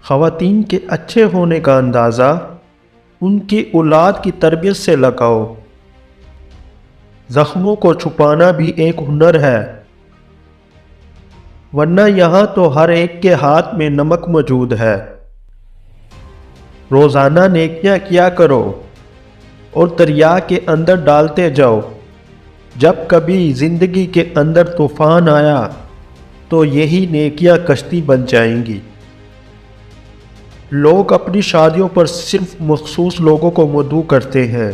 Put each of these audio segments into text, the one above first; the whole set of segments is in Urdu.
خواتین کے اچھے ہونے کا اندازہ ان کی اولاد کی تربیت سے لگاؤ۔ زخموں کو چھپانا بھی ایک ہنر ہے، ورنہ یہاں تو ہر ایک کے ہاتھ میں نمک موجود ہے۔ روزانہ نیکیاں کیا کرو اور دریا کے اندر ڈالتے جاؤ۔ جب کبھی زندگی کے اندر طوفان آیا تو یہی نیکیاں کشتی بن جائیں گی۔ لوگ اپنی شادیوں پر صرف مخصوص لوگوں کو مدعو کرتے ہیں،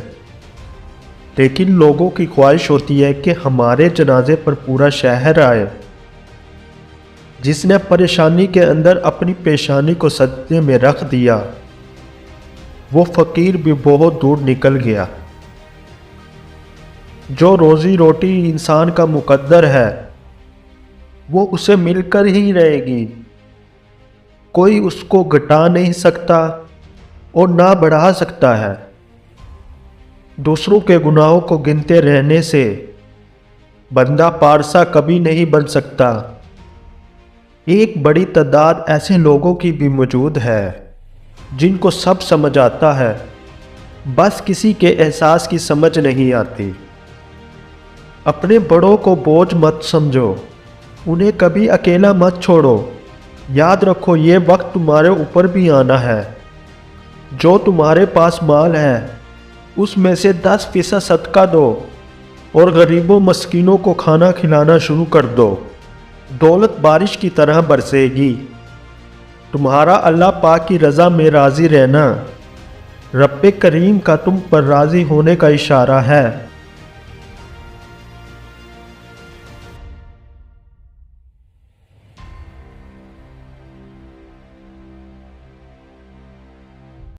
لیکن لوگوں کی خواہش ہوتی ہے کہ ہمارے جنازے پر پورا شہر آئے۔ جس نے پریشانی کے اندر اپنی پیشانی کو سجدے میں رکھ دیا، وہ فقیر بھی بہت دور نکل گیا۔ جو روزی روٹی انسان کا مقدر ہے، وہ اسے مل کر ہی رہے گی۔ کوئی اس کو گھٹا نہیں سکتا اور نہ بڑھا سکتا ہے۔ دوسروں کے گناہوں کو گنتے رہنے سے بندہ پارسا کبھی نہیں بن سکتا۔ ایک بڑی تعداد ایسے لوگوں کی بھی موجود ہے جن کو سب سمجھ آتا ہے، بس کسی کے احساس کی سمجھ نہیں آتی۔ اپنے بڑوں کو بوجھ مت سمجھو، انہیں کبھی اکیلا مت چھوڑو۔ یاد رکھو یہ وقت تمہارے اوپر بھی آنا ہے۔ جو تمہارے پاس مال ہے اس میں سے 10% صدقہ دو اور غریبوں مسکینوں کو کھانا کھلانا شروع کر دو۔ دولت بارش کی طرح برسے گی۔ تمہارا اللہ پاک کی رضا میں راضی رہنا رب کریم کا تم پر راضی ہونے کا اشارہ ہے۔